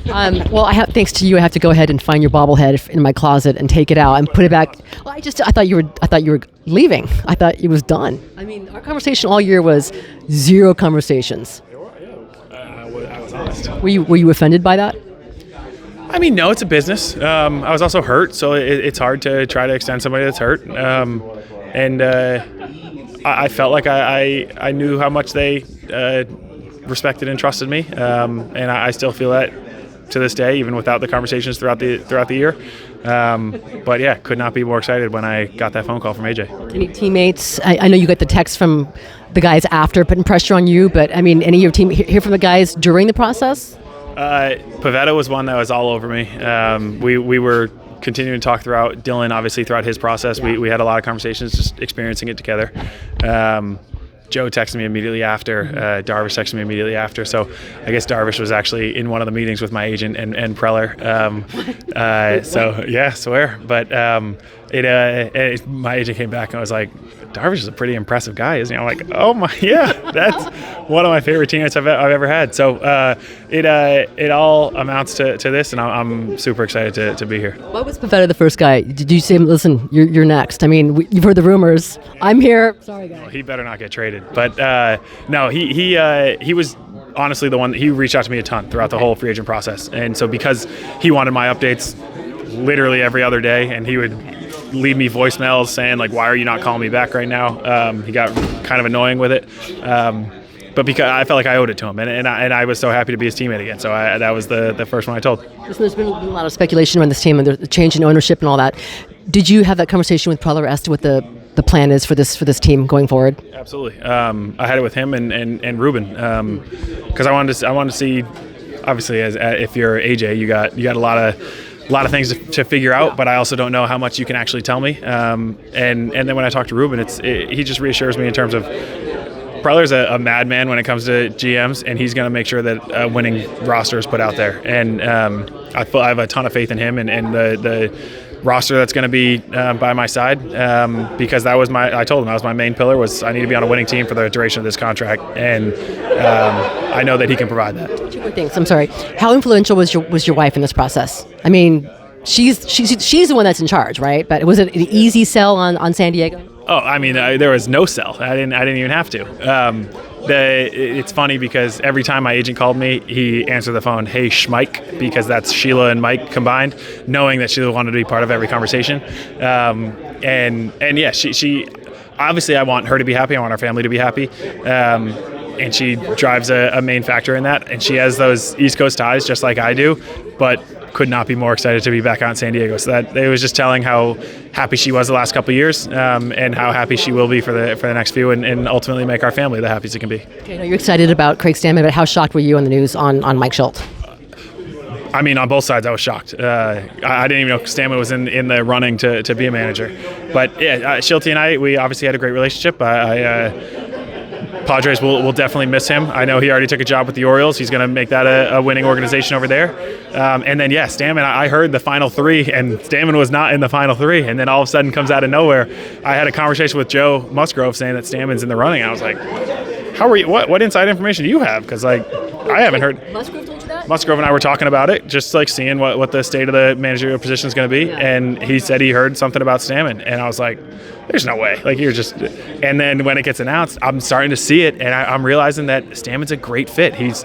Well, thanks to you, I have to go ahead and find your bobblehead in my closet and take it out and put it back. Well, I thought you were leaving. I thought it was done. I mean, our conversation all year was zero conversations. I was honest. Were you offended by that? I mean, no, it's a business. I was also hurt, so it's hard to try to extend somebody that's hurt. I felt like I knew how much they respected and trusted me, and I still feel that to this day, even without the conversations throughout the year. But yeah, could not be more excited when I got that phone call from AJ. Any teammates? I know you got the text from the guys after putting pressure on you, but I mean, any of your team hear from the guys during the process? Pivetta was one that was all over me. We were continuing to talk throughout. Dylan, obviously, throughout his process, we had a lot of conversations, just experiencing it together. Joe texted me immediately after. Darvish texted me immediately after. So I guess Darvish was actually in one of the meetings with my agent and Preller. So yeah, swear. But my agent came back and was like, Darvish is a pretty impressive guy, isn't he? I'm like, oh my, yeah, that's one of my favorite teammates I've ever had. So it all amounts to this, and I'm super excited to be here. Why was Pivetta the first guy? Did you say, listen, you're next? I mean, you've heard the rumors. I'm here. Sorry, guys. Well, he better not get traded. But no, he was honestly the one. He reached out to me a ton throughout the whole free agent process, and so because he wanted my updates literally every other day, and he would leave me voicemails saying like, why are you not calling me back right now? He got kind of annoying with it, but because I felt like I owed it to him, and I was so happy to be his teammate again. So that was the first one I told. Listen, there's been a lot of speculation around this team and the change in ownership and all that. Did you have that conversation with Preller as to what the plan is for this team going forward? Absolutely. I had it with him and Ruben, because I wanted to see, obviously, as if you're AJ, you got a lot of things to figure out, but I also don't know how much you can actually tell me. And then when I talk to Ruben, he just reassures me in terms of Preller's a madman when it comes to GMs, and he's going to make sure that a winning roster is put out there. And I have a ton of faith in him and the roster that's going to be by my side, because I told him that was my main pillar, was I need to be on a winning team for the duration of this contract, and I know that he can provide that. Two more things. I'm sorry. How influential was your wife in this process? I mean, she's the one that's in charge, right? But was it an easy sell on San Diego? Oh, I mean, there was no sell. I didn't even have to. It's funny because every time my agent called me, he answered the phone, "Hey, Schmike," because that's Sheila and Mike combined, knowing that Sheila wanted to be part of every conversation. And yeah, she obviously, I want her to be happy. I want our family to be happy. And she drives a main factor in that. And she has those East Coast ties just like I do, but could not be more excited to be back out in San Diego. So that it was just telling how happy she was the last couple of years, and how happy she will be for the next few, and ultimately make our family the happiest it can be. Okay, now you're excited about Craig Stammen, but how shocked were you on the news on Mike Schultz? I mean, on both sides, I was shocked. I didn't even know Stammen was in the running to be a manager. But yeah, Schulte and we obviously had a great relationship. Padres will definitely miss him. I know he already took a job with the Orioles. He's going to make that a winning organization over there. And then, yeah, Stammen, I heard the final three, and Stammen was not in the final three. And then all of a sudden comes out of nowhere. I had a conversation with Joe Musgrove saying that Stammen's in the running. I was like, how are you? What inside information do you have? Because, like, I haven't heard. Musgrove told you that? Musgrove and I were talking about it, just like seeing what the state of the managerial position is going to be. And he said he heard something about Stammen. And I was like, there's no way. Like, you're just. And then when it gets announced, I'm starting to see it, and I'm realizing that Stammen's a great fit. He's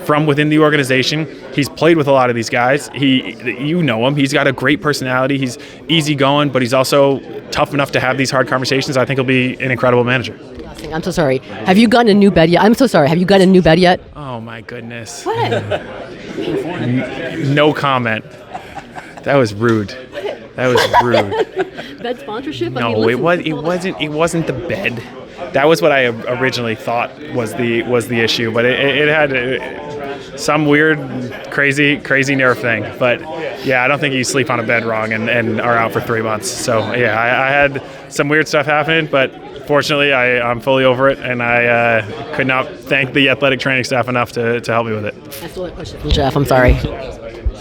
from within the organization. He's played with a lot of these guys. You know him. He's got a great personality. He's easygoing, but he's also tough enough to have these hard conversations. I think he'll be an incredible manager. I'm so sorry. Have you gotten a new bed yet? I'm so sorry. Have you gotten a new bed yet? Oh my goodness. What? No comment. That was rude. That was rude. Bed sponsorship? No, it wasn't the bed. That was what I originally thought was the issue, but it had some weird, crazy nerve thing. But yeah, I don't think you sleep on a bed wrong and are out for 3 months. So yeah, I had some weird stuff happening, but fortunately I'm fully over it, and I could not thank the athletic training staff enough to help me with it. I still have a question from Jeff. I'm sorry.